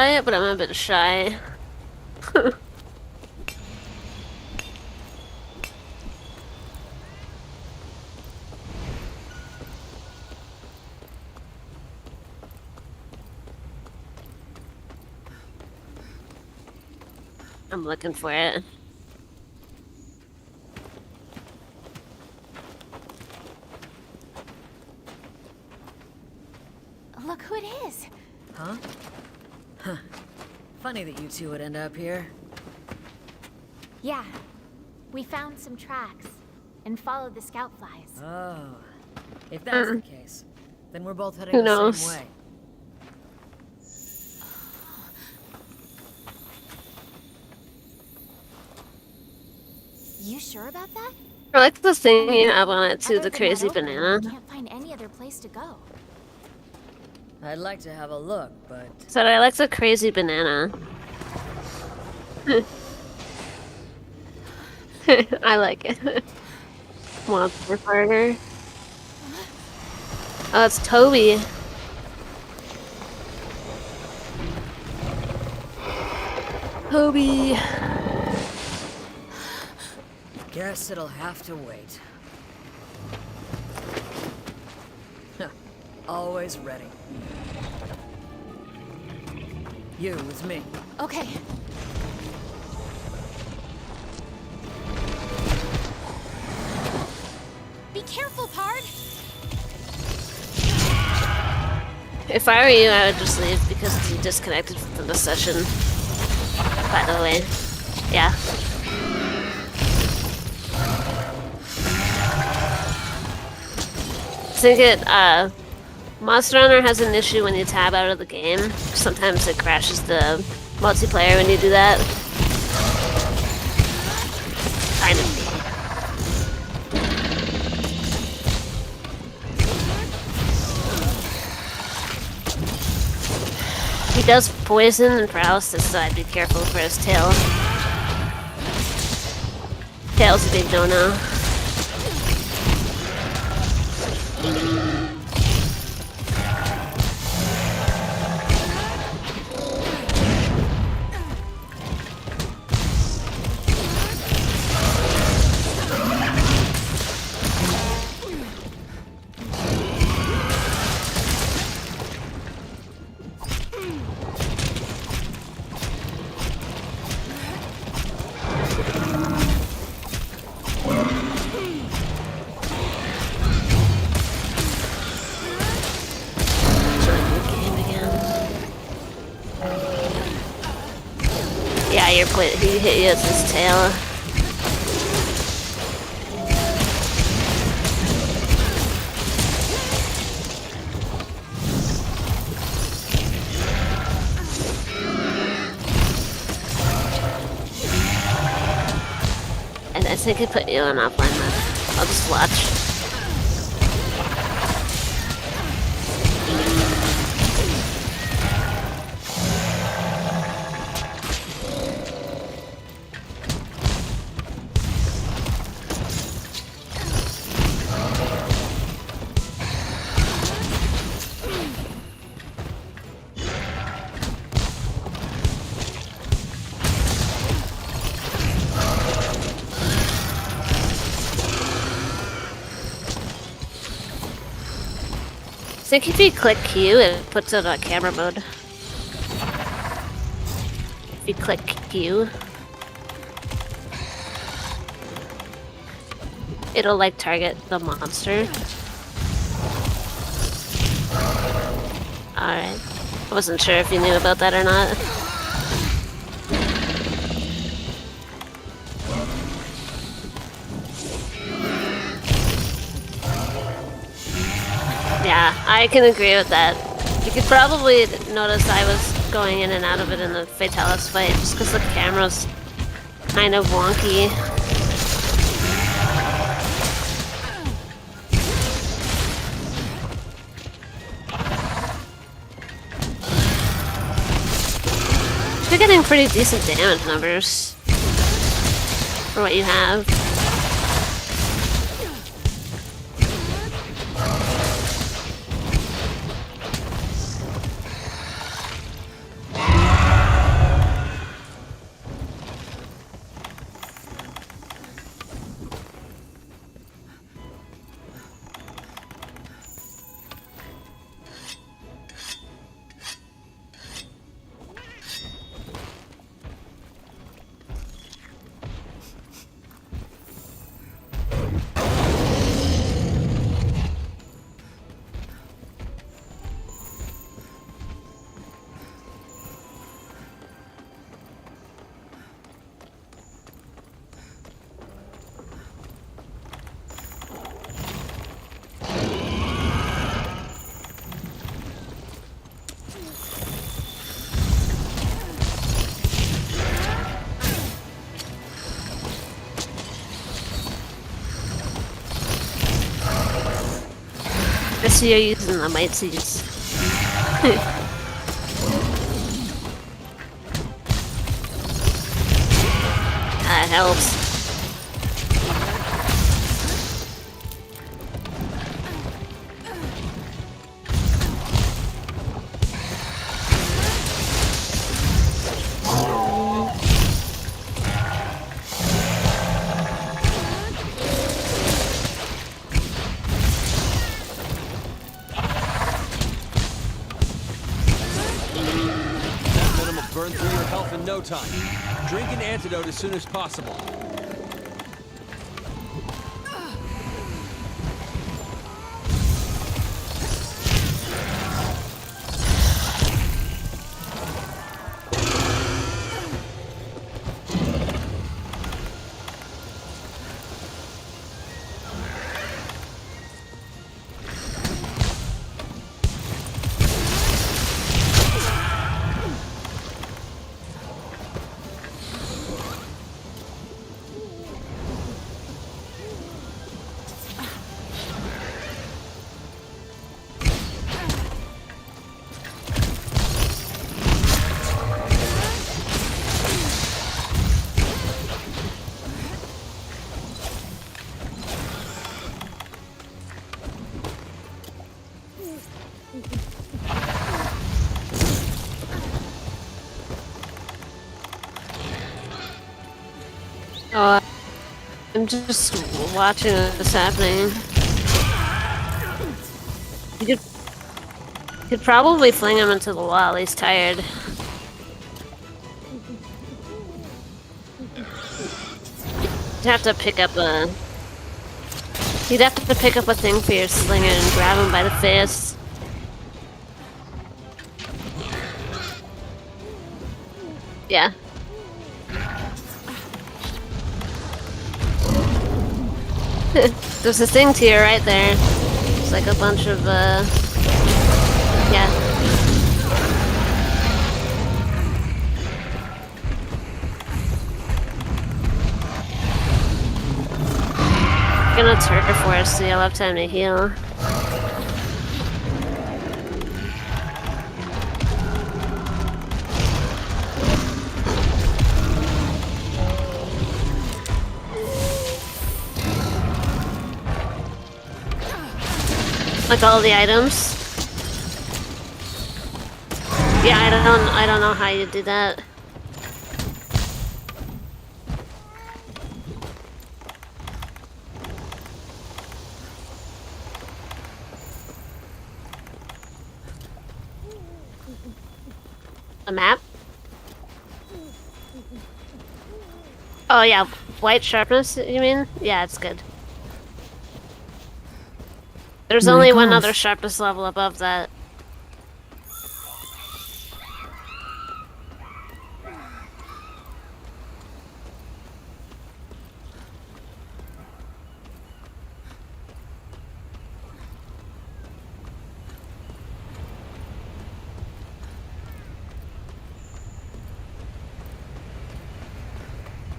it, but I'm a bit shy. I'm looking for it. Look who it is. Huh? Huh. Funny that you two would end up here. Yeah. We found some tracks and followed the scout flies. Oh. If that's the case, then we're both heading Who the knows? same way. You sure about that? I like the thing you have on it too, Other the than crazy that opening, banana. we can't find any other place to go. I'd like to have a look, but... So I like the crazy banana. I like it. Monster burger. Oh, it's Toby. Toby. Guess it'll have to wait. Always ready. You with me. Okay. Be careful, Pard! If I were you, I would just leave because you disconnected from the session. By the way. Yeah. I think Monster Hunter has an issue when you tab out of the game. Sometimes it crashes the multiplayer when you do that. Kind of. He does poison and paralysis, so I'd be careful for his tail. Tail's a big no-no. Yeah, he hit you with his tail. And I think it put you on offline mode. I'll just watch. I think if you click Q, it puts it on camera mode. If you click Q, it'll like target the monster. Alright. I wasn't sure if you knew about that or not. Yeah, I can agree with that. You could probably notice I was going in and out of it in the Fatalis fight just because the camera's kind of wonky. You're getting pretty decent damage numbers for what you have. I see you're using the might seeds. That helps. Burn through your health in no time. Drink an antidote as soon as possible. Oh, I'm just watching what's happening. You could probably fling him into the wall. He's tired. You'd have to pick up a. You'd have to pick up a thing for your slinger and grab him by the face. Yeah. There's a thing to your right there. It's like a bunch of, yeah. I'm gonna turf for us so you'll have time to heal. Like all the items. Yeah, I don't know how you do that. A map? Oh yeah, white sharpness, you mean? Yeah, it's good. There's only one other sharpness level above that.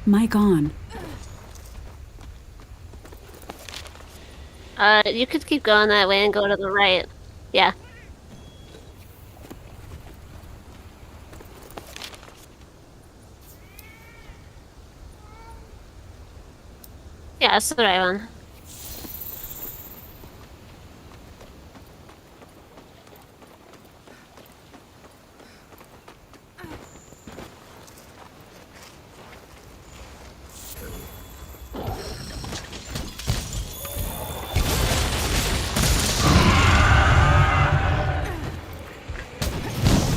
Mic on. You could keep going that way and go to the right. Yeah. Yeah, that's the right one.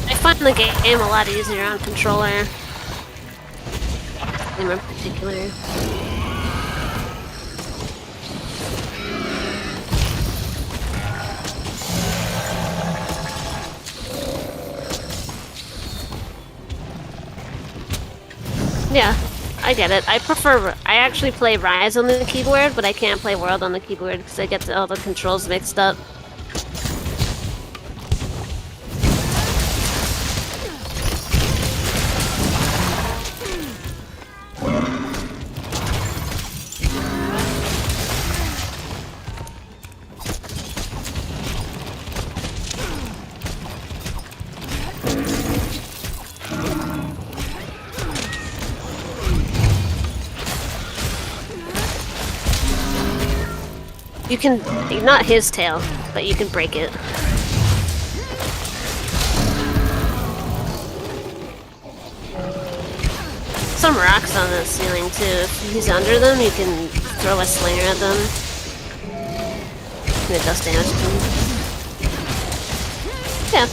I find the game a lot easier on controller. In particular. Yeah, I get it. I actually play Rise on the keyboard, but I can't play World on the keyboard because I get all the controls mixed up. You can, not his tail, but you can break it. Some rocks on the ceiling too. If he's under them, you can throw a slinger at them. And it does damage to them. Yeah,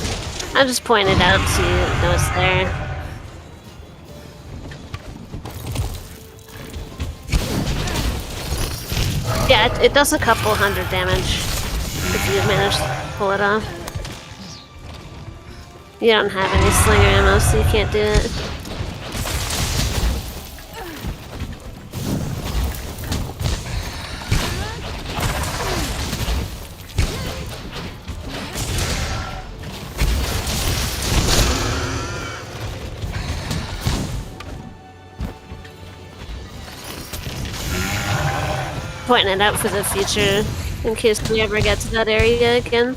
I just pointed out so you know it's there. Yeah, it does a couple hundred damage if you manage to pull it off. You don't have any slinger ammo, so you can't do it. Pointing it out for the future in case we ever get to that area again.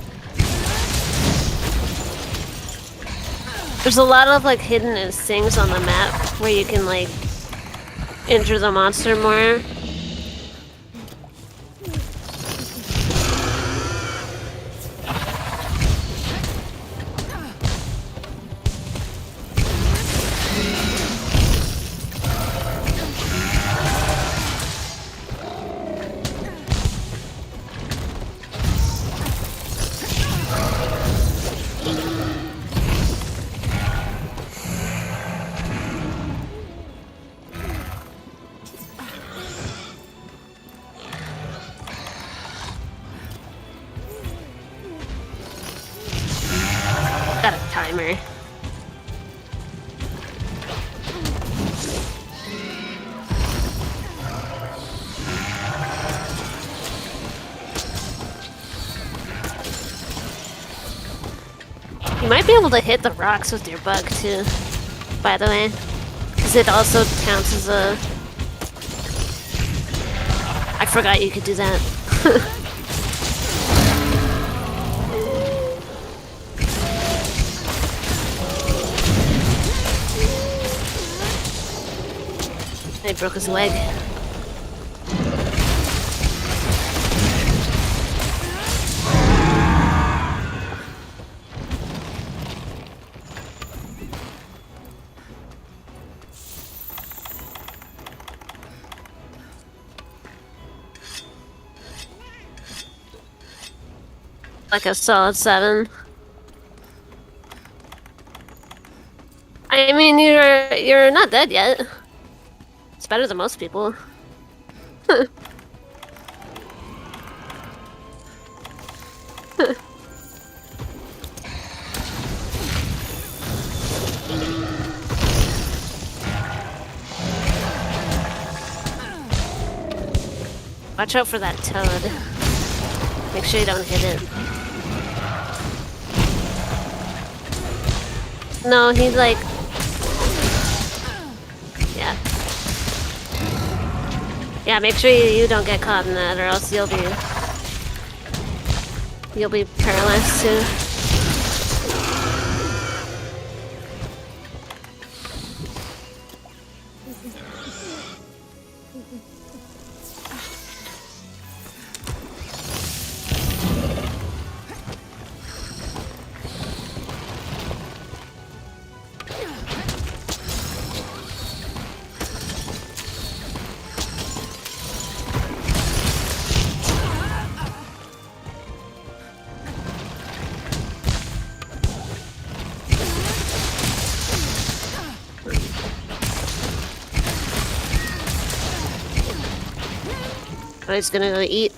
There's a lot of like hidden things on the map where you can like injure the monster more. Got a timer. You might be able to hit the rocks with your bug too, by the way, because it also counts as a... I forgot you could do that. He broke his leg. Like a solid 7. I mean, you're not dead yet. It's better than most people. Watch out for that toad. Make sure you don't hit it. No, he's like... Yeah. Yeah, make sure you don't get caught in that, or else you'll be paralyzed too. Oh, he's gonna go eat.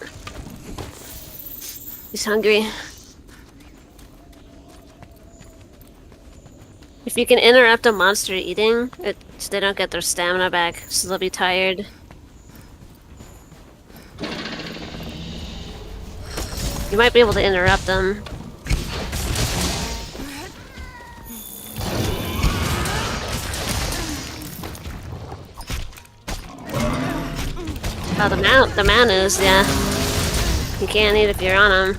He's hungry. If you can interrupt a monster eating, they don't get their stamina back, so they'll be tired. You might be able to interrupt them. Oh, the man is, yeah. You can't eat if you're on him.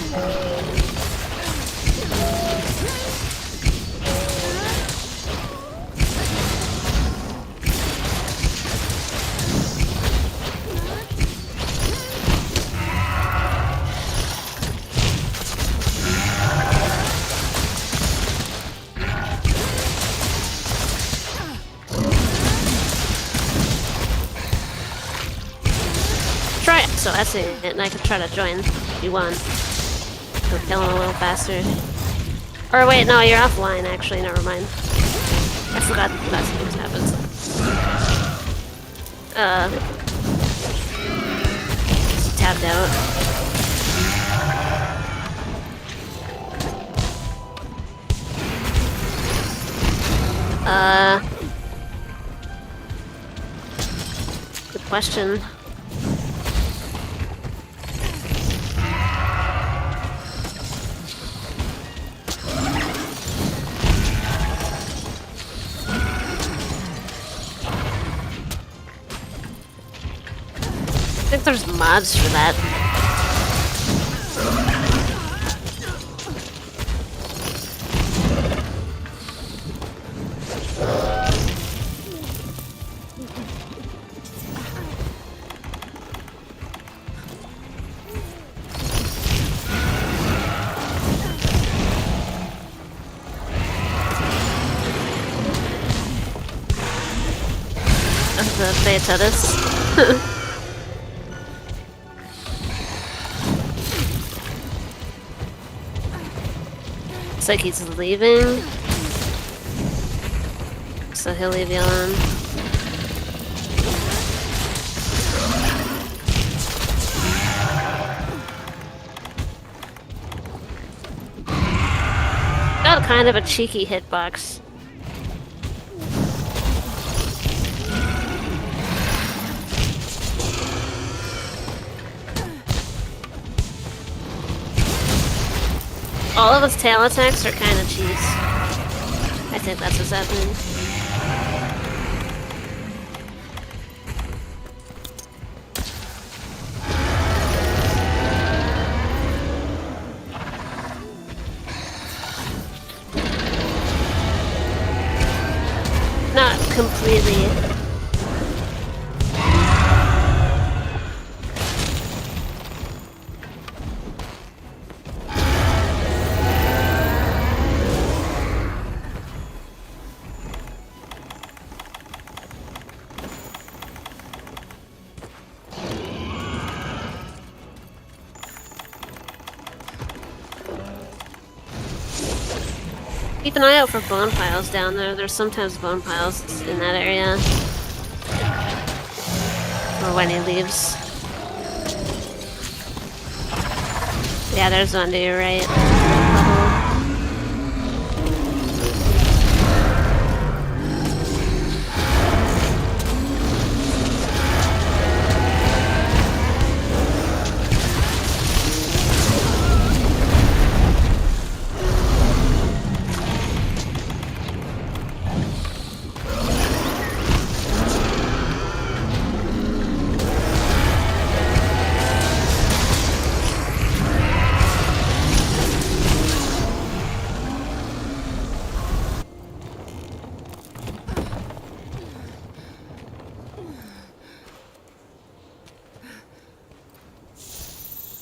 Try it. So that's it, and I could try to join if you want. We'll kill him a little faster. Or wait, no, you're offline actually, never mind. I forgot that something happens. Tapped out. Good question. I think there's mods for that. Of the Faetatis. Looks like he's leaving. So he'll leave you alone. Got kind of a cheeky hitbox. All of his tail attacks are kind of cheese. I think that's what's happening. Not completely. Keep an eye out for bone piles down there. There's sometimes bone piles in that area. Or when he leaves. Yeah, there's one to your right.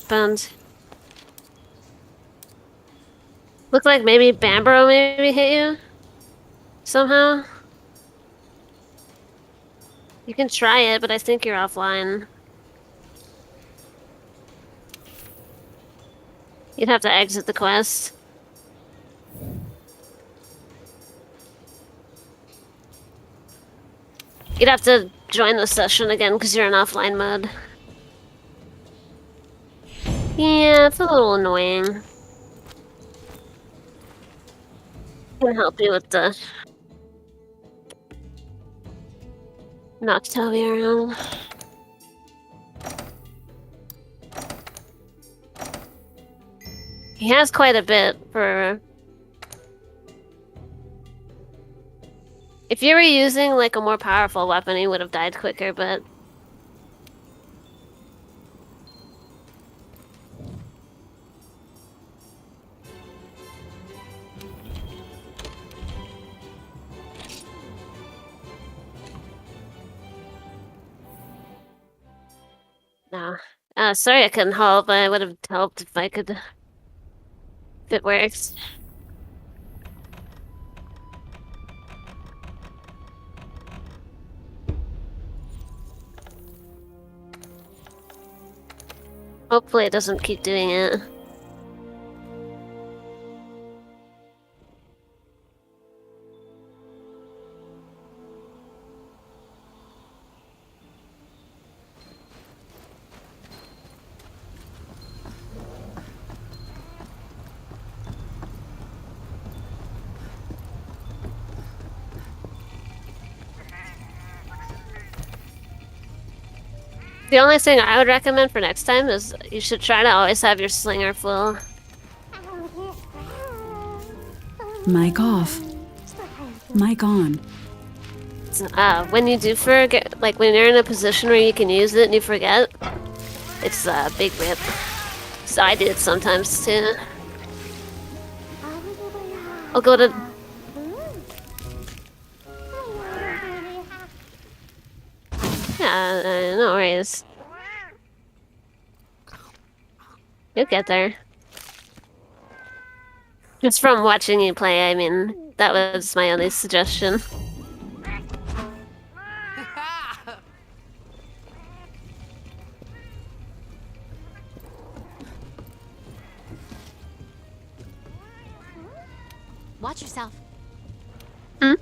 Bummed. Looked like maybe Bambro maybe hit you? Somehow? You can try it, but I think you're offline. You'd have to exit the quest. You'd have to join the session again because you're in offline mode. Yeah, it's a little annoying. Can help you with the knock Toby around. He has quite a bit for... If you were using like a more powerful weapon, he would have died quicker, but... No. Sorry I couldn't help. I would have helped if I could. If it works. Hopefully it doesn't keep doing it. The only thing I would recommend for next time is you should try to always have your slinger full. Mic off. Mic on. When you do forget, like when you're in a position where you can use it and you forget, it's a big rip. So I do it sometimes too. I'll go to... Yeah, no worries. You'll get there. Just from watching you play, I mean, that was my only suggestion. Watch yourself. Hmm?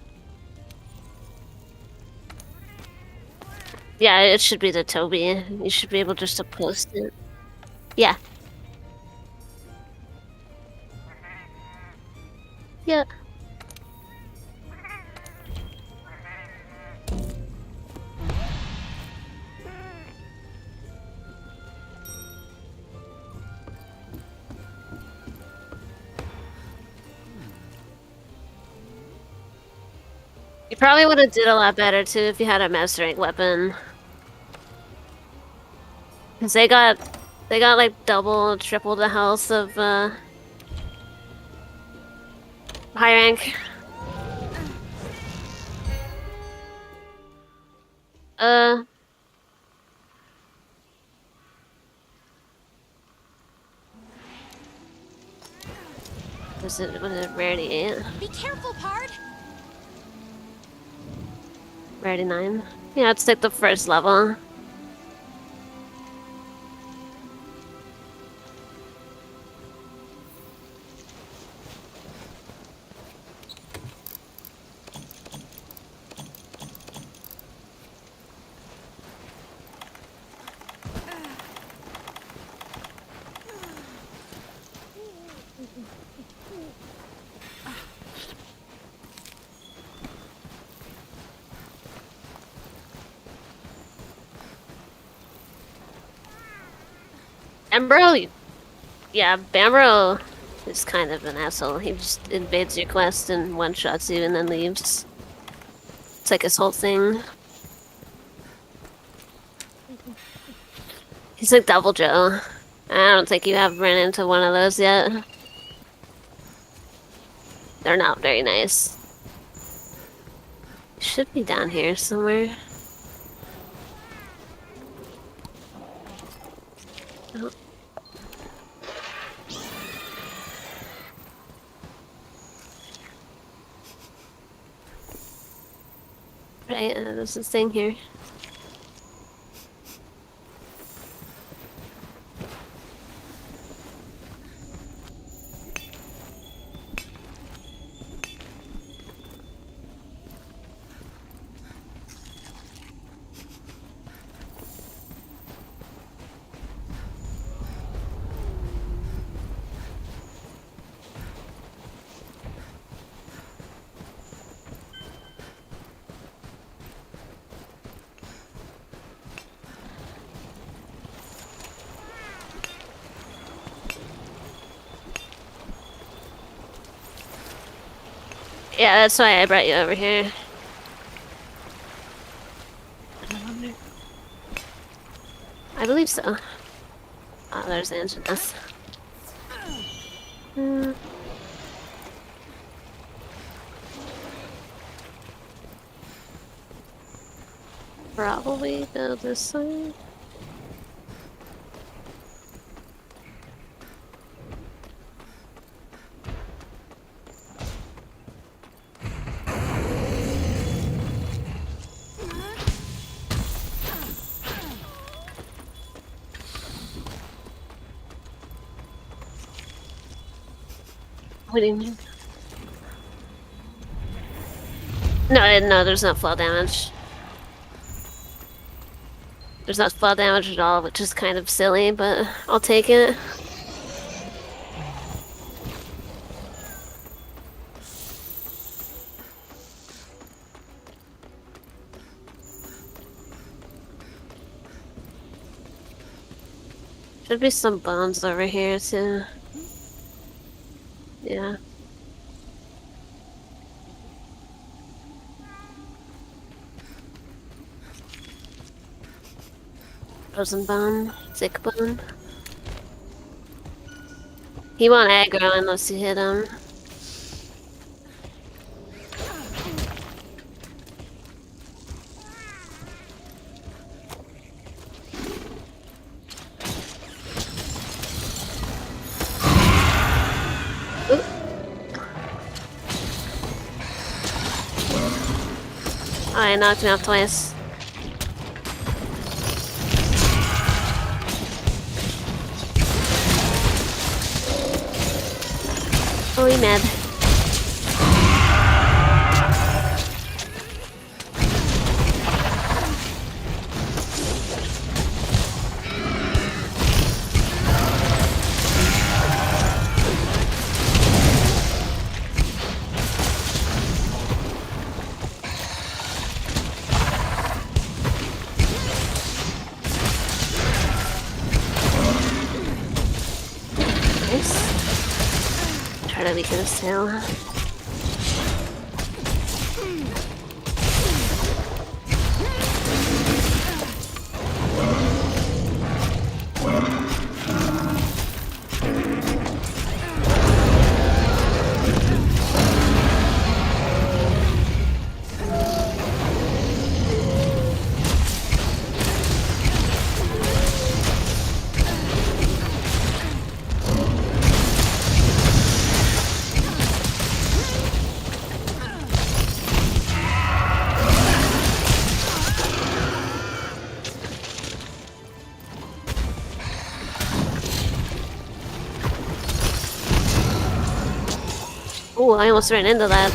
Yeah, it should be the Toby. You should be able just to post it. Yeah. Yeah. You probably would have did a lot better too if you had a master rank weapon. Cause they got like double, triple the health of high rank. Was it rarity 8? Be careful, Pard. Rarity 9? Yeah, it's like the first level. Bambro, yeah, Bambro is kind of an asshole. He just invades your quest and one-shots you and then leaves. It's like his whole thing. He's like Double Joe. I don't think you have run into one of those yet. They're not very nice. Should be down here somewhere. Oh. Right, there's this thing here. Yeah, that's why I brought you over here. I believe so. Oh, there's Angelus. Probably go this way. What do you mean? No, there's not fall damage. There's not fall damage at all, which is kind of silly, but I'll take it. Should be some bombs over here too. Yeah. Frozen bomb, sick bomb. He won't aggro unless you hit him. Oop. Oh, I knocked him off twice. Oh, he mad. Nice. Try to weaken his tail. Oh, I almost ran into that.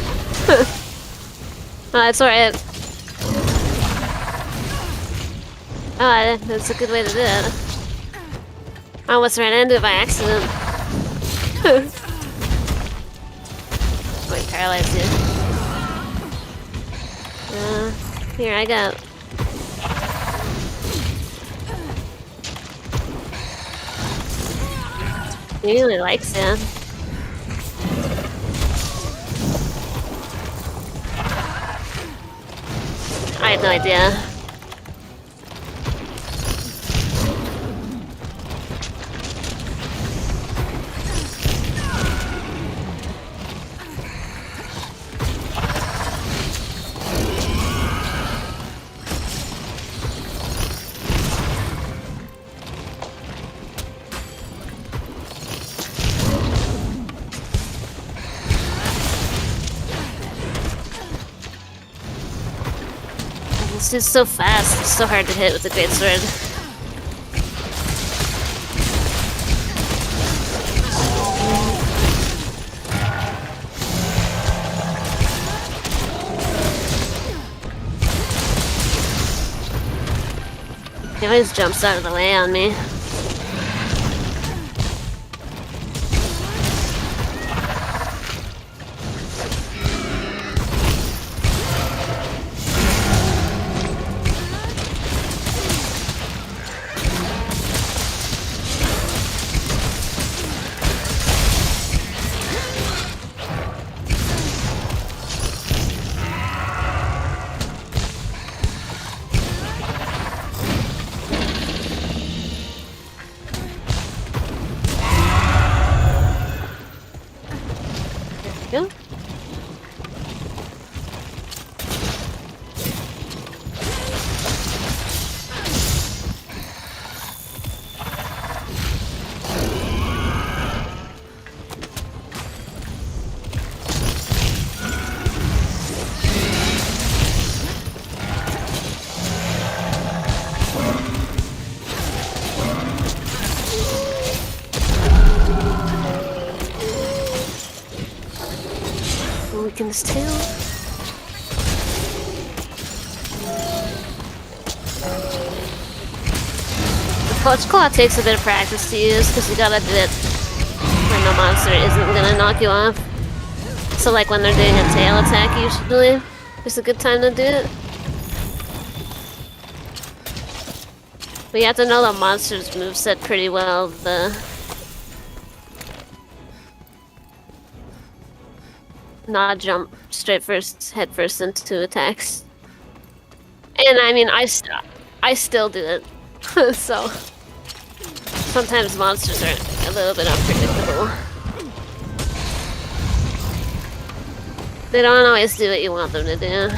Oh, it's alright. Oh, that's a good way to do it. I almost ran into it by accident. Wait, paralyzed you. Here, I got... He really likes it. I had no idea. This is so fast, it's so hard to hit with a great sword. He always jumps out of the way on me. Go. weakens too. The Clutch Claw takes a bit of practice to use because you gotta do it when the monster isn't gonna knock you off. So like when they're doing a tail attack usually, it's a good time to do it. But you have to know the monster's moveset pretty well. Not jump straight head first into attacks. And I mean, I still do it. So sometimes monsters are a little bit unpredictable. They don't always do what you want them to do.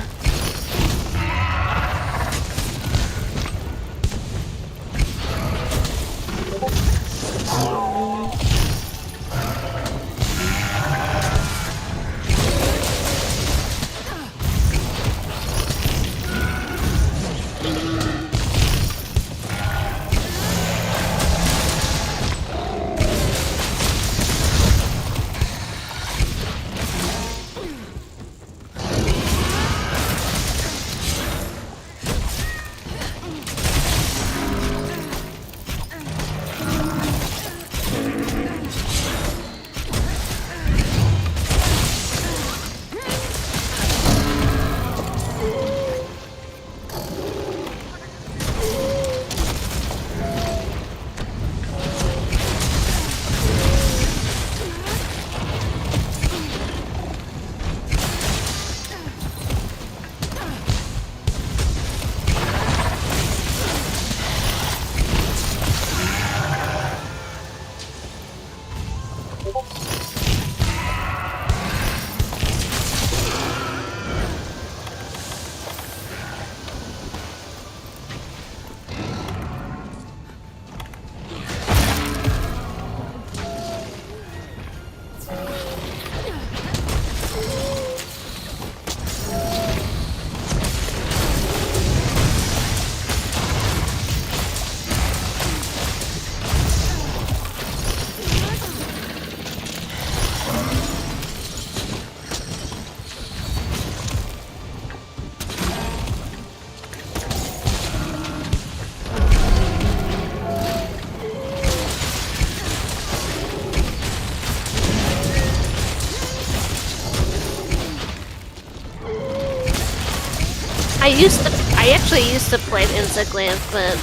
I actually used to play Insect Lamp, but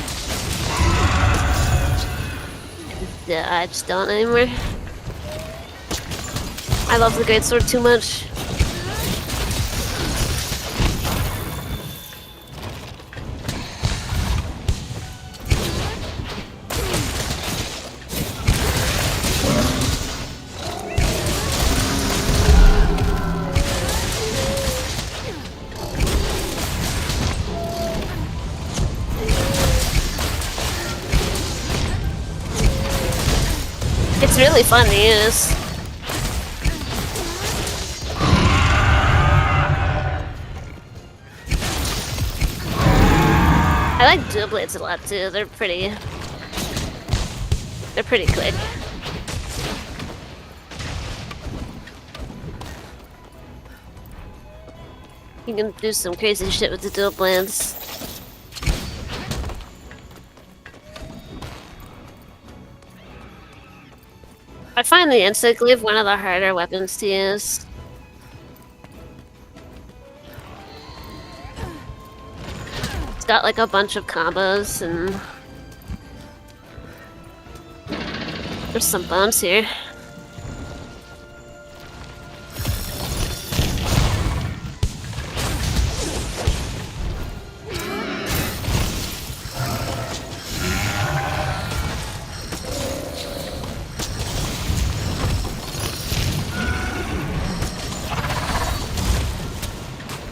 yeah, I just don't anymore. I love the Greatsword too much. It's really fun to use. I like dual blades a lot too. They're pretty quick. You can do some crazy shit with the dual blades. I find the insect glaive one of the harder weapons to use. It's got like a bunch of combos and there's some bones here.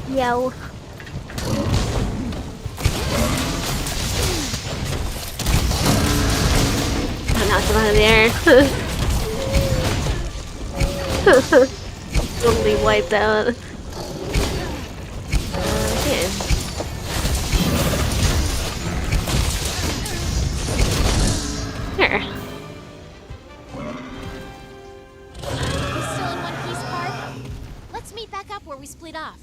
Yo. I knocked him out of the air. Totally wiped out. Here. Here. He's still in one piece part. Let's Let's meet back up where we split off.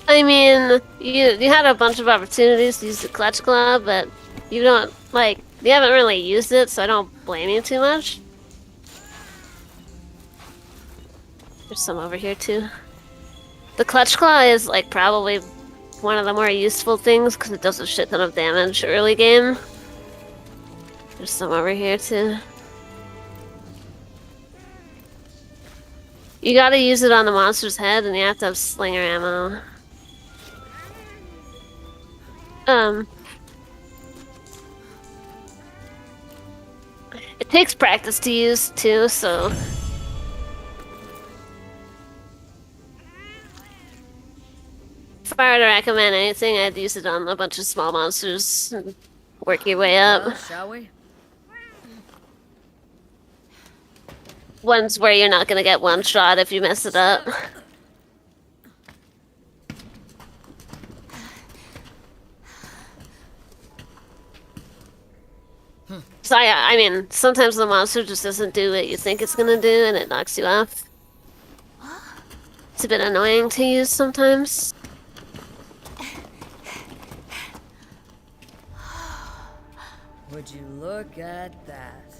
I mean, you had a bunch of opportunities to use the clutch claw, but you don't you haven't really used it, so I don't blame you too much. There's some over here too. The clutch claw is like probably one of the more useful things because it does a shit ton of damage early game. There's some over here too. You gotta use it on the monster's head, and you have to have slinger ammo. It takes practice to use too, so. If I were to recommend anything, I'd use it on a bunch of small monsters and work your way up. Well, shall we? Ones where you're not gonna get one shot if you mess it up. So I mean, sometimes the monster just doesn't do what you think it's gonna do, and it knocks you off. It's a bit annoying to use sometimes. Would you look at that?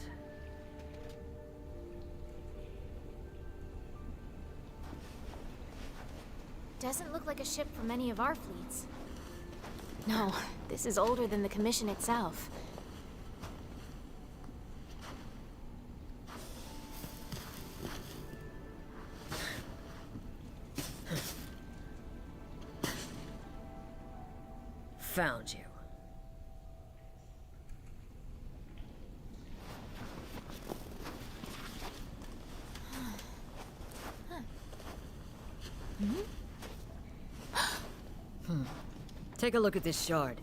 Doesn't look like a ship from any of our fleets. No, this is older than the Commission itself. Found you. Take a look at this shard.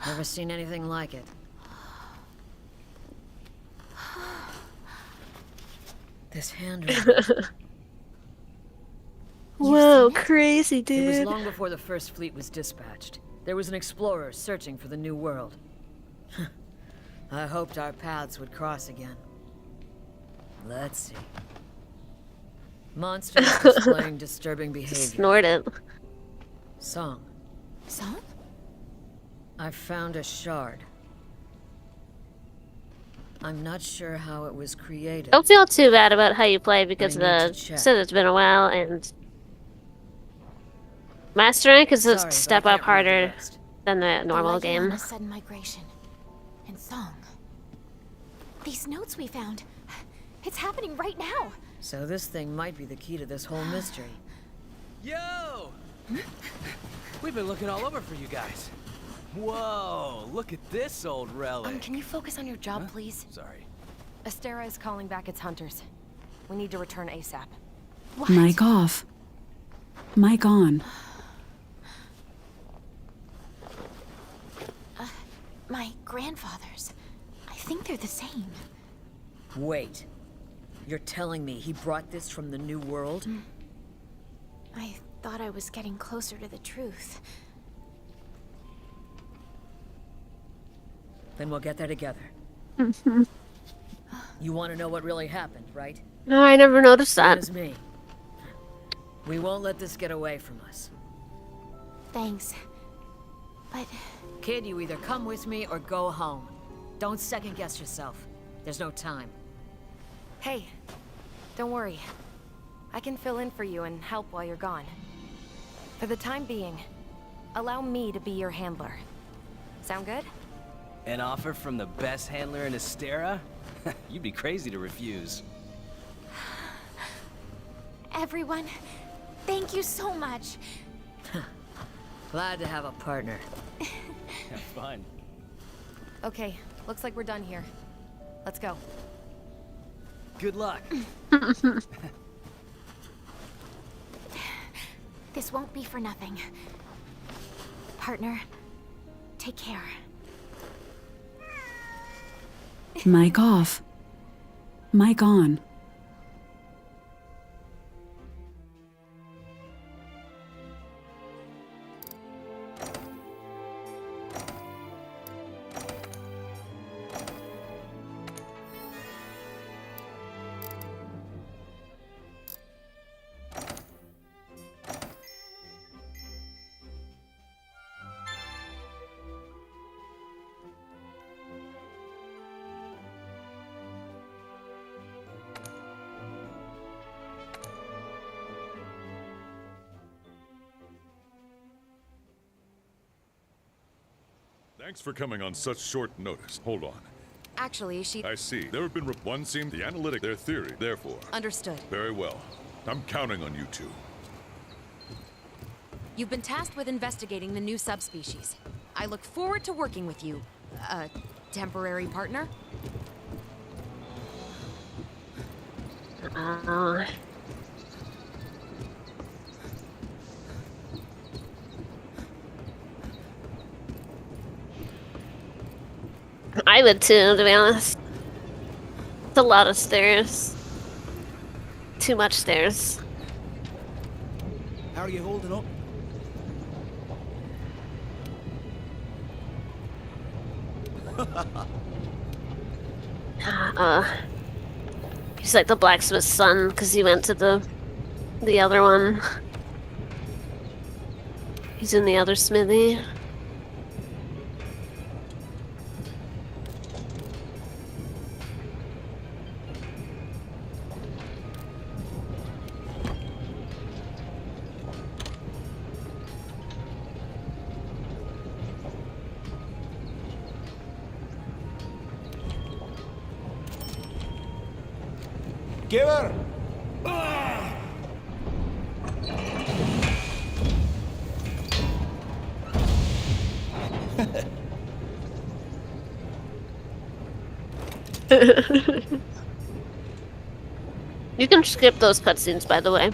Never seen anything like it. This handwriting. Whoa, crazy, It dude. was long before the first fleet was dispatched. There was an explorer searching for the new world. I hoped our paths would cross again. Let's see. Monsters displaying disturbing behavior. Snort it. Song. Song? I found a shard. I'm not sure how it was created. Don't feel too bad about how you play because I need to check. said it's been a while, and Master Rank is a Sorry, but step I up can't read the harder rest. than the normal The legend on game. a sudden migration. And Song. These notes we found. It's happening right now. So this thing might be the key to this whole mystery. Yo! We've been looking all over for you guys. Whoa, look at this old relic. Can you focus on your job, please? Sorry. Astera is calling back its hunters. We need to return ASAP. What? Mic off. Mic on. My grandfather's. I think they're the same. Wait. You're telling me he brought this from the New World? I thought I was getting closer to the truth. Then we'll get there together. You want to know what really happened, right? No, I never noticed Same that. as me. We won't let this get away from us. Thanks. But Kid, you either come with me or go home. Don't second guess yourself. There's no time. Hey, don't worry. I can fill in for you and help while you're gone. For the time being, allow me to be your handler. Sound good? An offer from the best handler in Astera? You'd be crazy to refuse. everyone, thank you so much. Glad to have a partner. Have fun. Okay, looks like we're done here. Let's go. Good luck. This won't be for nothing. Partner, take care. Mic off. Mic on. Thanks for coming on such short notice. Hold on. Actually, she... I see. There have been one seemed the analytic their theory. Therefore. Understood. Very well. I'm counting on you two. You've been tasked with investigating the new subspecies. I look forward to working with you, temporary partner. Oh. I would too, to be honest. It's a lot of stairs. Too much stairs. How are you holding up? He's like the blacksmith's son because he went to the other one. He's in the other smithy. Give her! You can skip those cutscenes, by the way.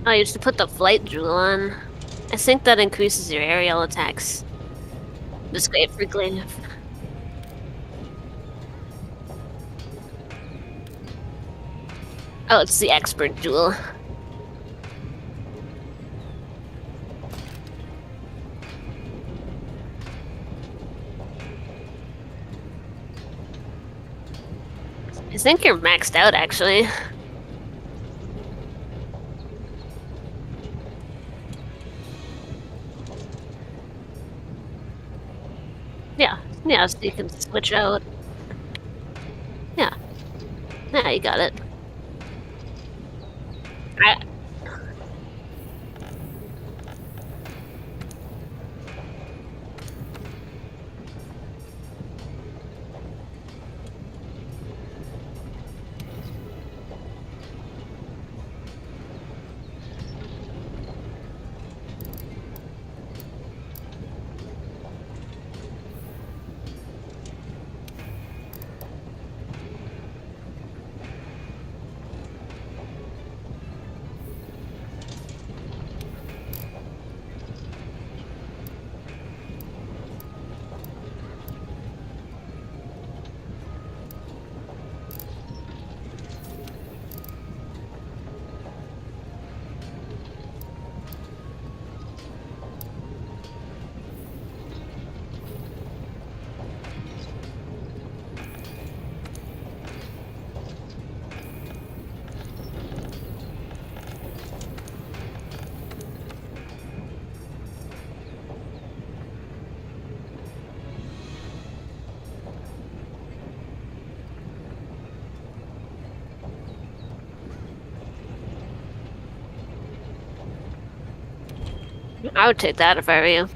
I used to put the flight jewel on. I think that increases your aerial attacks. Just great for glaive. Oh, it's the expert jewel. I think you're maxed out, actually. Yeah, so you can switch out. Yeah. Yeah, you got it. I would take that if I were you.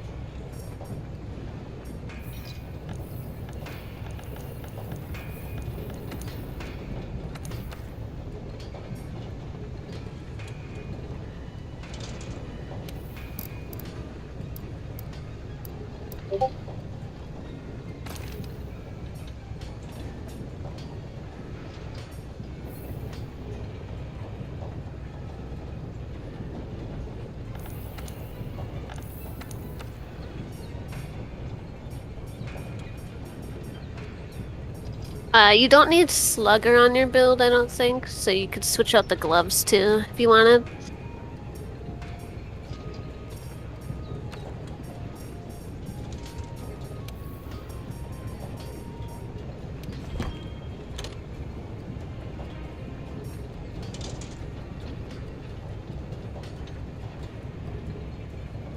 You don't need Slugger on your build, I don't think, so you could switch out the gloves too if you wanted.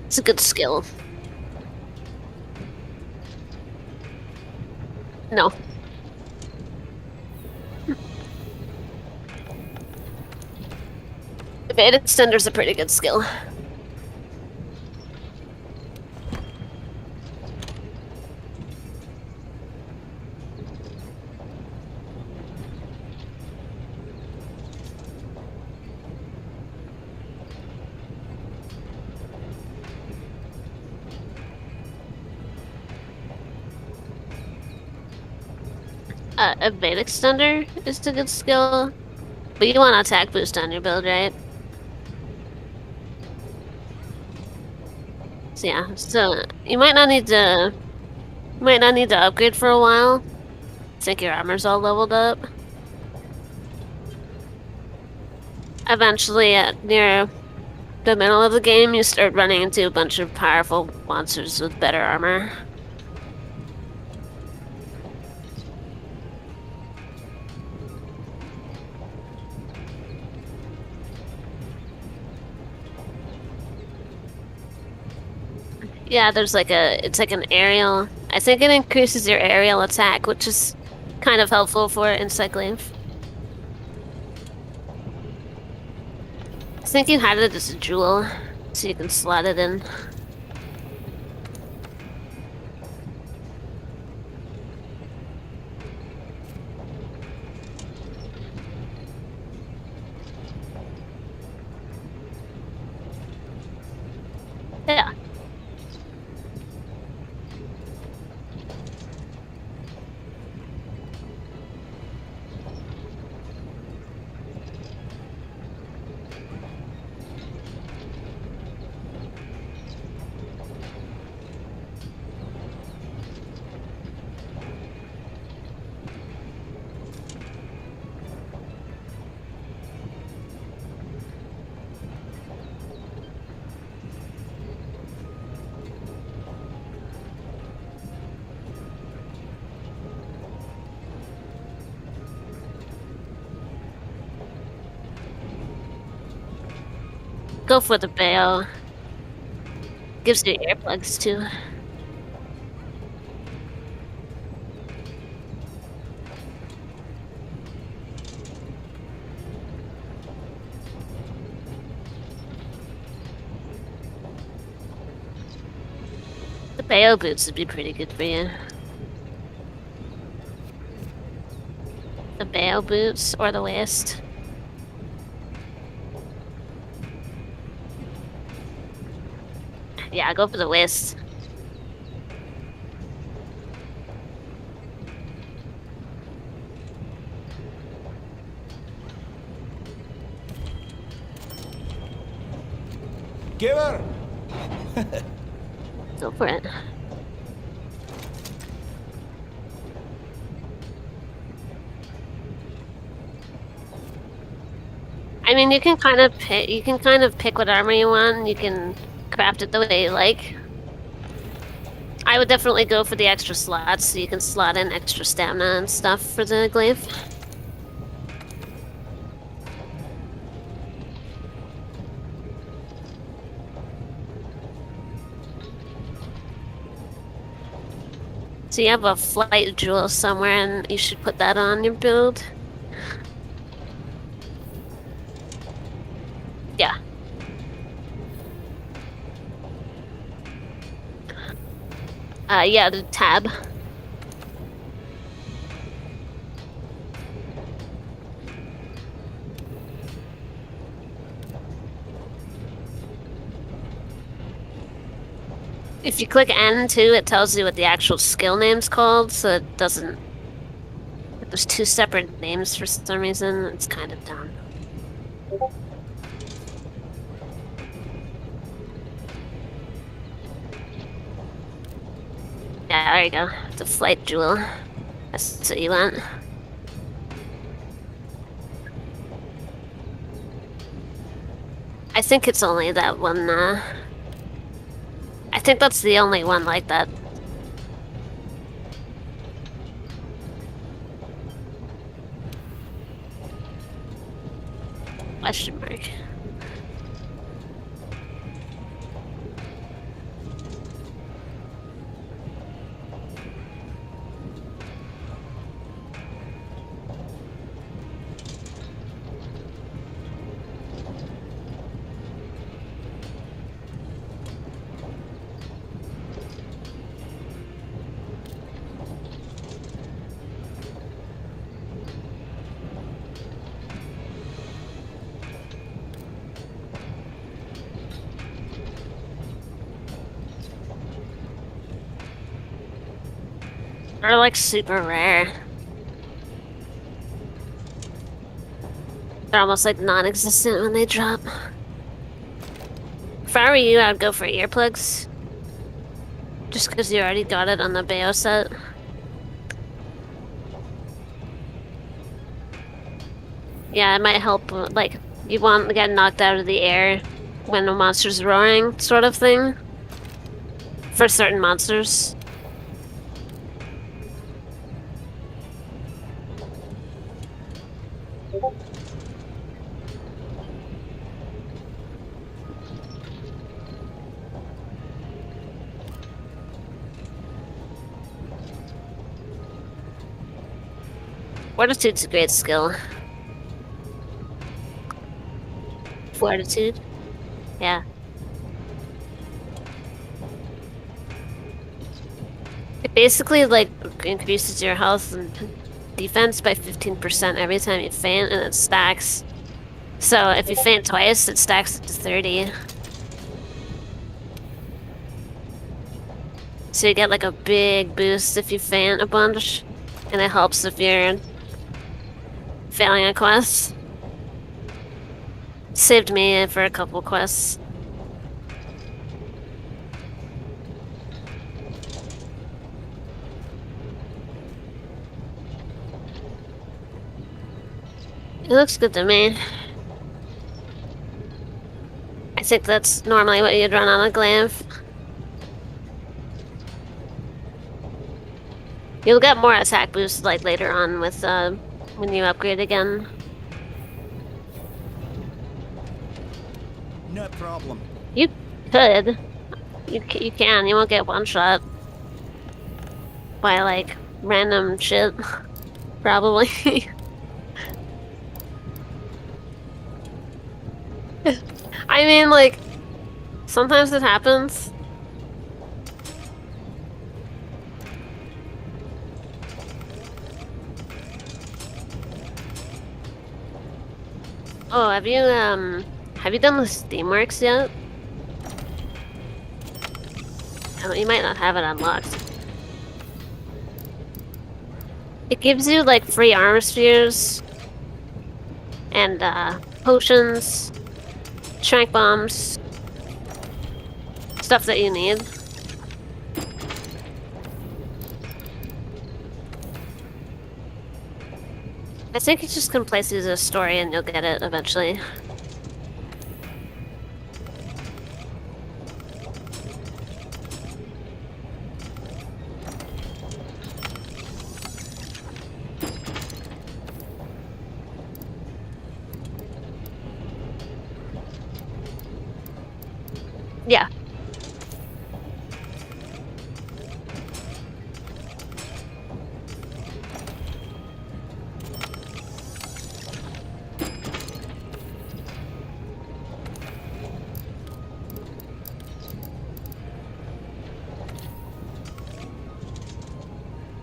It's a good skill. No. The beta extender's a pretty good skill. Evade extender is a good skill, but you want attack boost on your build, right? So yeah, so you might not need to upgrade for a while. I think your armor's all leveled up. Eventually, near the middle of the game, you start running into a bunch of powerful monsters with better armor. Yeah, there's like it's like an aerial. I think it increases your aerial attack, which is kind of helpful for Encyclave. I think you had it as a jewel, so you can slot it in. Yeah. Go for the bail. Gives you earplugs too. The bail boots would be pretty good for you. The bail boots or the waist. Yeah, go for the waist. Giver! Go for it. I mean, you can kind of pick what armor you want, and you can craft it the way you like. I would definitely go for the extra slots, so you can slot in extra stamina and stuff for the glaive. So you have a flight jewel somewhere, and you should put that on your build. Yeah. Yeah, the tab. If you click N too, it tells you what the actual skill name's called, so it doesn't... There's two separate names for some reason. It's kind of dumb. Yeah, there you go. It's a flight jewel. That's what you want. I think it's only that one, I think that's the only one like that. Question mark. They're like super rare. They're almost like non-existent when they drop. If I were you, I'd go for earplugs. Just because you already got it on the Bayo set. Yeah, it might help, like, you want to get knocked out of the air when the monster's roaring, sort of thing. For certain monsters. Fortitude's a great skill. Fortitude? Yeah. It basically, like, increases your health and defense by 15% every time you faint, and it stacks. So if you faint twice, it stacks to 30. So you get, like, a big boost if you faint a bunch, and it helps if you're failing a quest. Saved me for a couple quests. It looks good to me. I think that's normally what you'd run on a glaive. You'll get more attack boost like later on with when you upgrade again. No problem. You could. You can. You won't get one shot by like random shit. Probably. I mean, like, sometimes it happens. Oh, have you done the Steamworks yet? Oh, you might not have it unlocked. It gives you, like, free armor spheres and, potions, trank bombs, stuff that you need. I think you just can play through the story and you'll get it eventually. Yeah.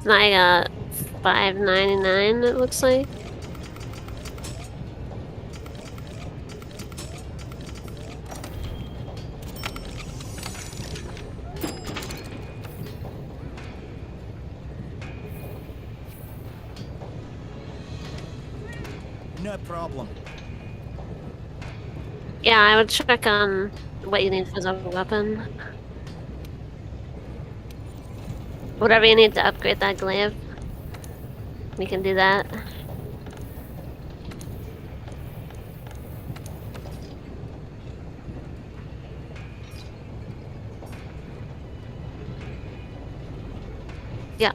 I got $5.99, it looks like. No problem. Yeah, I would check on what you need for the weapon. Whatever you need to upgrade that glaive, we can do that. Yeah.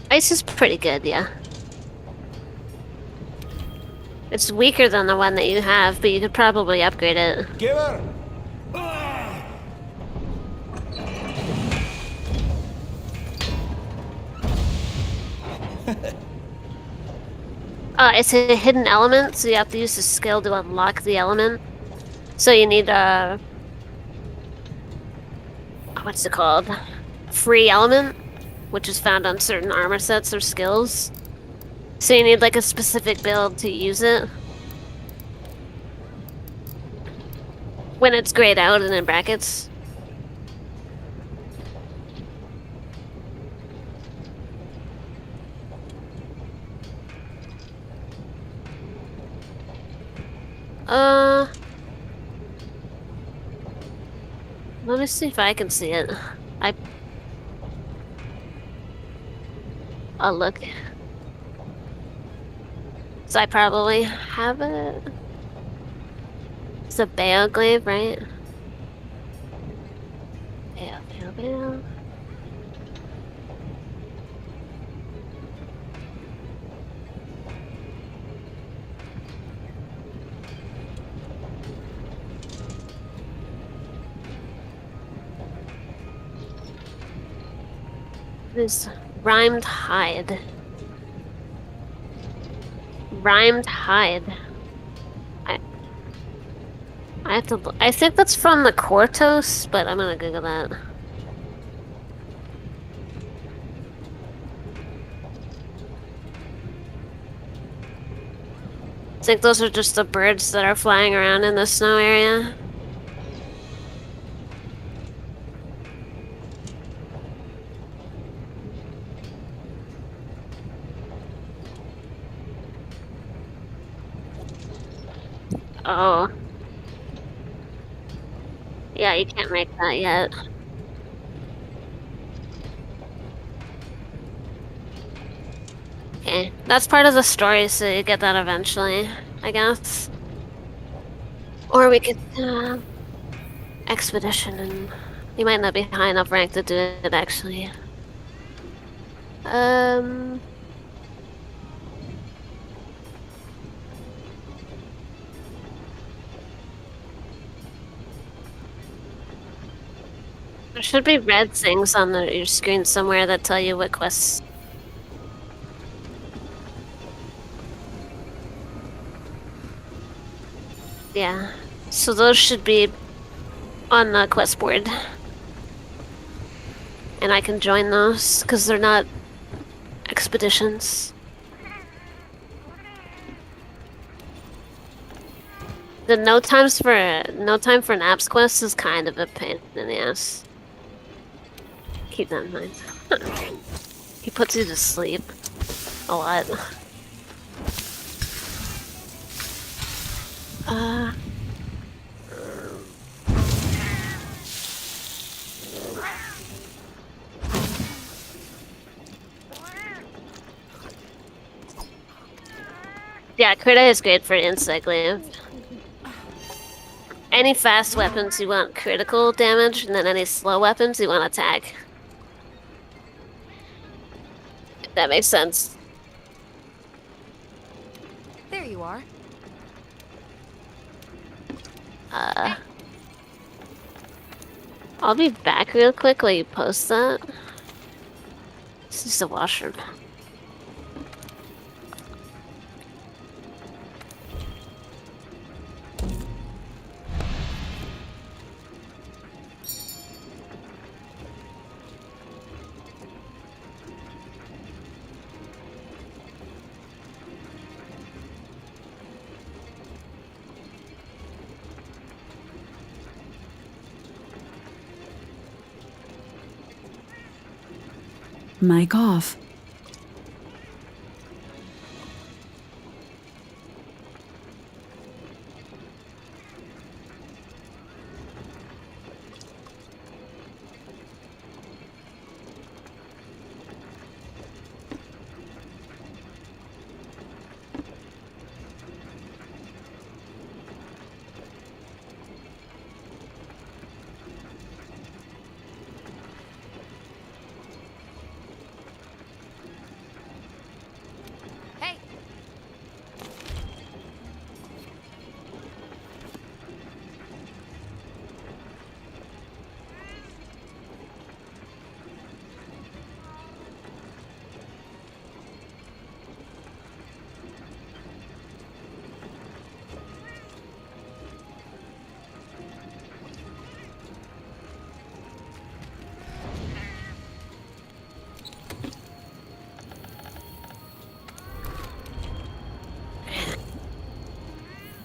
Ice is pretty good, yeah. It's weaker than the one that you have, but you could probably upgrade it. It's a hidden element, so you have to use the skill to unlock the element. So you need what's it called? Free element, which is found on certain armor sets or skills. So you need like a specific build to use it. When it's grayed out and in brackets. Let me see if I can see it. I'll look. So I probably have it. It's a Baoglaive, right? Bao. This rhymed hide. Rhymed hide. I have to. I think that's from the Quartos, but I'm gonna Google that. I think those are just the birds that are flying around in the snow area. Oh. Yeah, you can't make that yet. Okay, that's part of the story, so you get that eventually, I guess. Or we could, expedition, and you might not be high enough rank to do it, actually. There should be red things on your screen somewhere that tell you what quests. Yeah, so those should be on the quest board. And I can join those, because they're not expeditions. The no time for an apps quest is kind of a pain in the ass. Keep that in mind. He puts you to sleep a lot. Yeah, Krita is great for insect glaive. Any fast weapons you want critical damage, and then any slow weapons you want attack. If that makes sense. There you are. I'll be back real quick while you post that. This is the washroom. Mic off.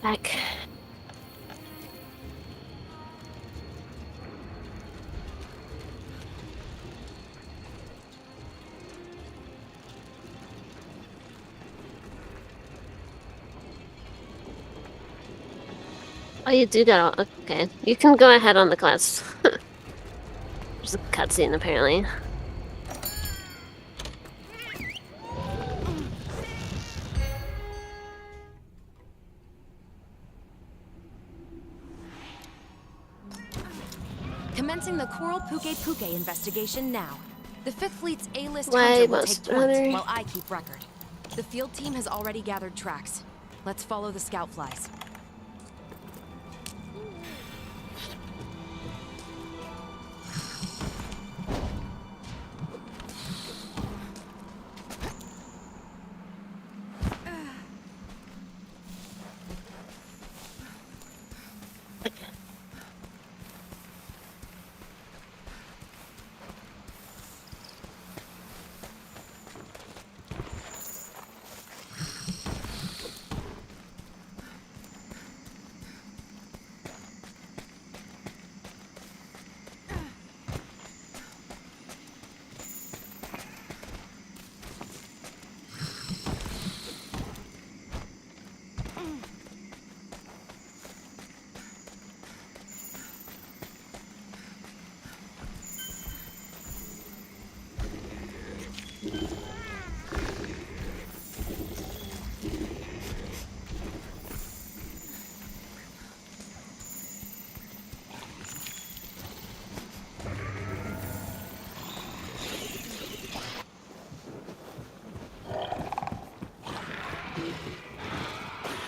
Back. Oh, you do got. Okay, you can go ahead on the class. There's a cutscene apparently. Commencing the Coral Puke Puke investigation now. The Fifth Fleet's A-list Why hunter will must take points hunter? while I keep record. The field team has already gathered tracks. Let's follow the scout flies.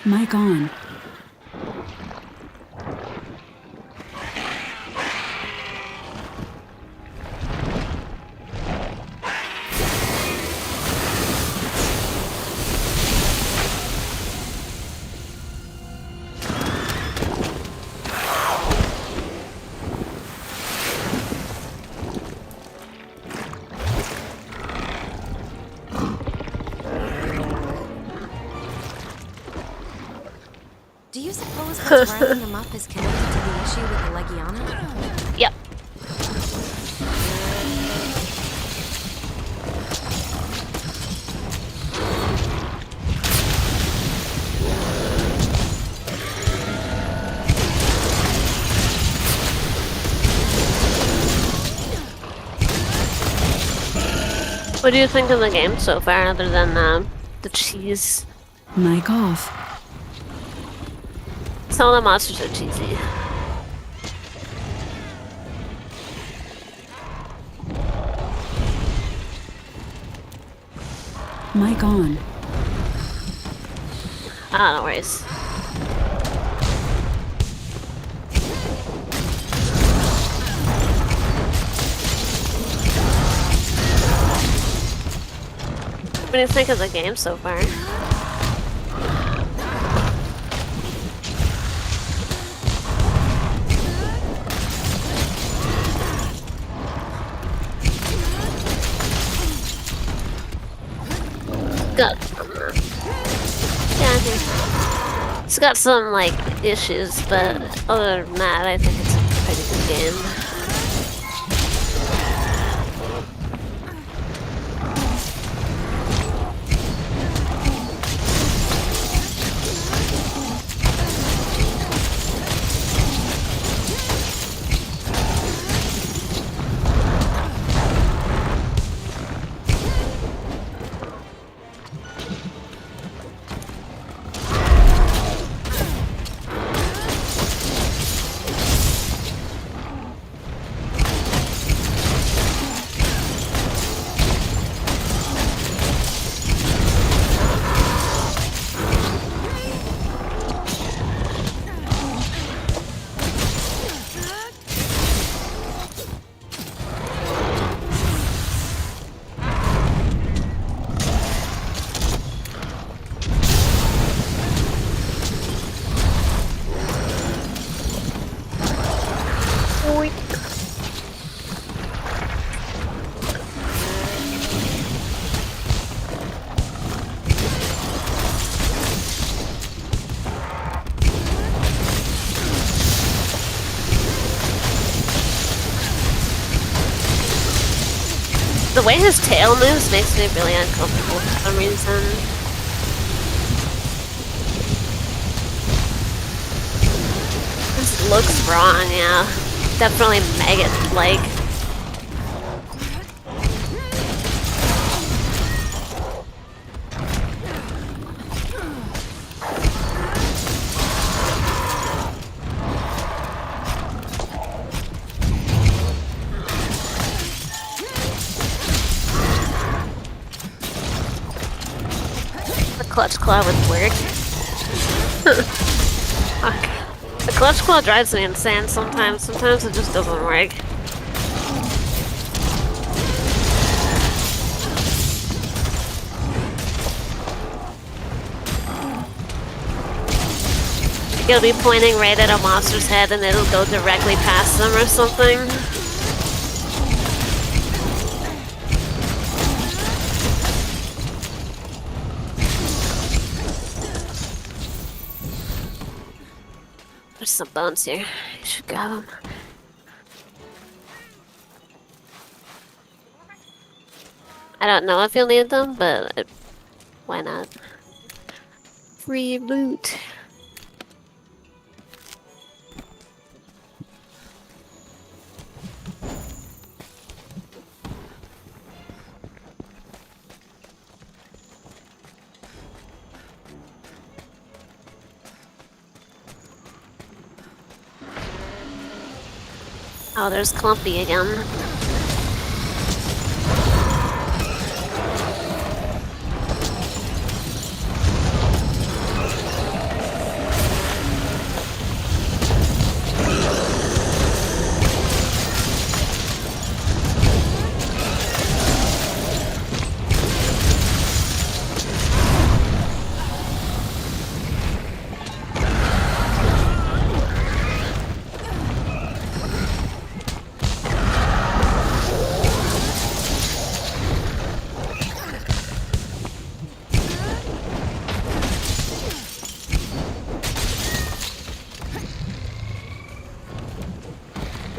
Mic on. Do you suppose what's riling them up is connected to the issue with the Legiana? Yep. What do you think of the game so far, other than the cheese? Mic off. Some of the monsters are cheesy. Mic on. Ah, no worries. What do you think of the game so far? Got yeah, it's got some like issues, but other than that, I think it's a pretty good game. The way his tail moves makes me really uncomfortable for some reason. This looks wrong, yeah. Definitely maggot-like. The clutch claw would work. Fuck. The clutch claw drives me insane sometimes. Sometimes it just doesn't work. You'll be pointing right at a monster's head and it'll go directly past them or something. There's some bones here. I should grab them. I don't know if you'll need them, but why not? Free loot. Oh, there's Clumpy again.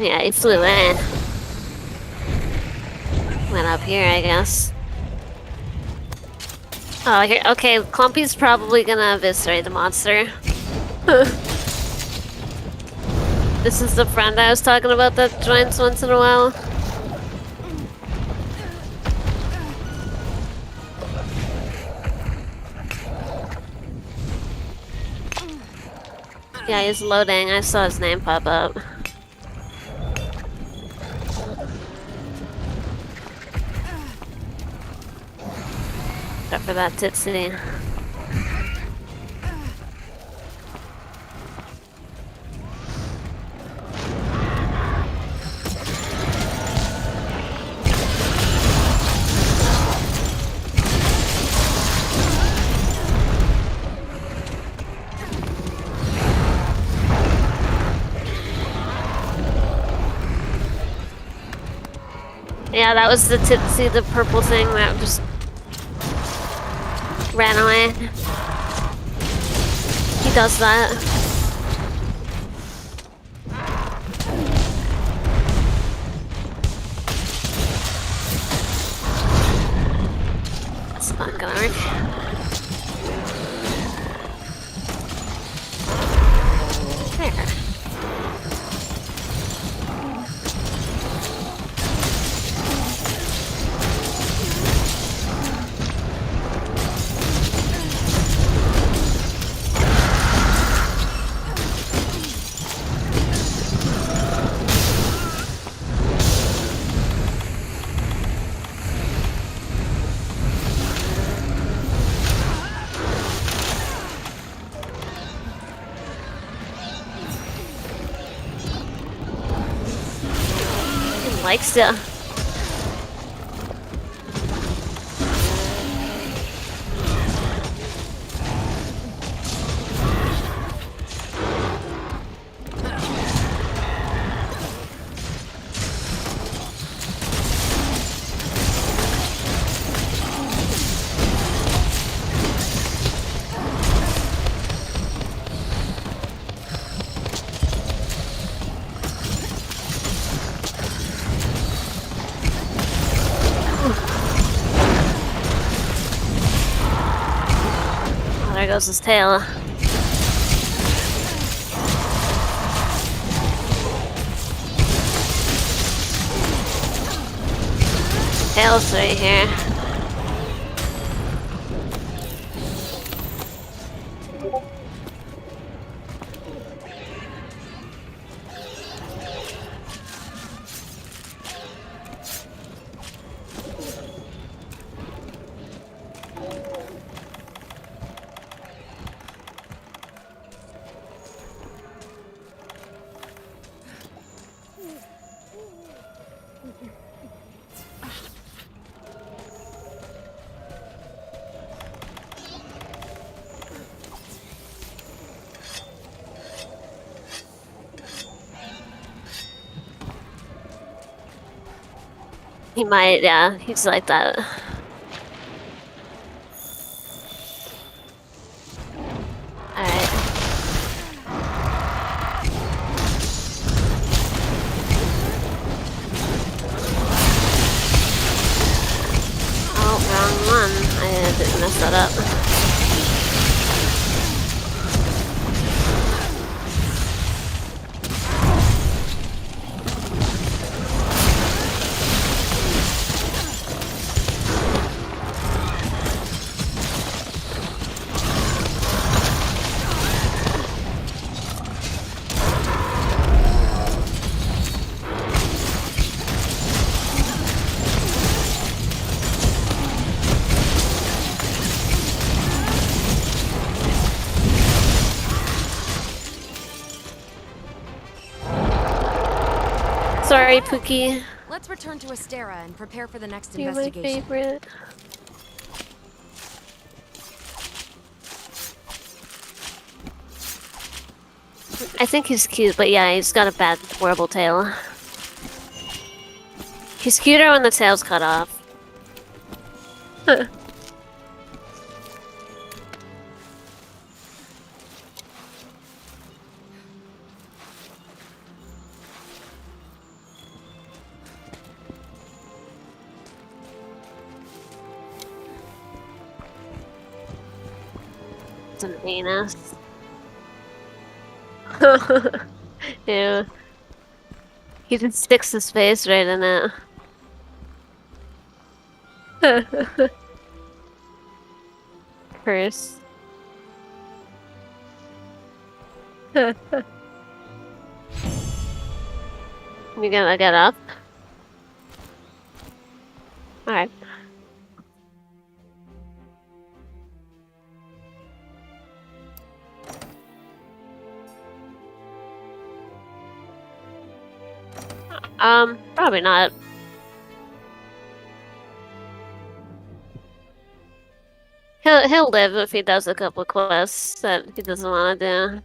Yeah, he flew in. Went up here, I guess. Oh, here. Okay, Clumpy's probably gonna eviscerate the monster. This is the friend I was talking about that joins once in a while. Yeah, he's loading. I saw his name pop up. For that Tootsie. Yeah, that was the Tootsie, the purple thing that just ran away. He does that. It's not gonna work. There. Likes to. goes his tail. Tail's right here. He might, yeah, he's like that. Alright. Oh, wrong one. I didn't mess that up. Sorry, Pookie. Let's return to Astera and prepare for the next You're my investigation. favorite. I think he's cute, but yeah, he's got a bad, horrible tail. He's cuter when the tail's cut off. It's an anus. Ew. He just sticks his face right in it. Curse. You gonna get up? Alright. Probably not. He'll live if he does a couple quests that he doesn't want to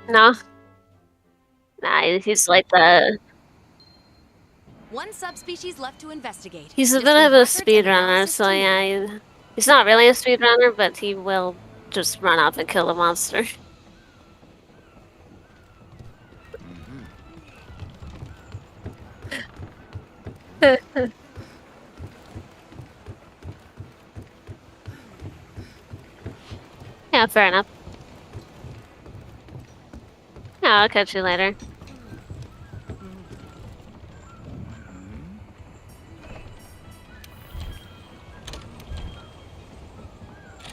do. No. Nah, he's like the... One subspecies left to investigate. He's a Just bit of leave a records and speedrunner, analysis so to me. yeah, he's not really a speedrunner, but he will just run off and kill a monster. Yeah, fair enough. Yeah, I'll catch you later.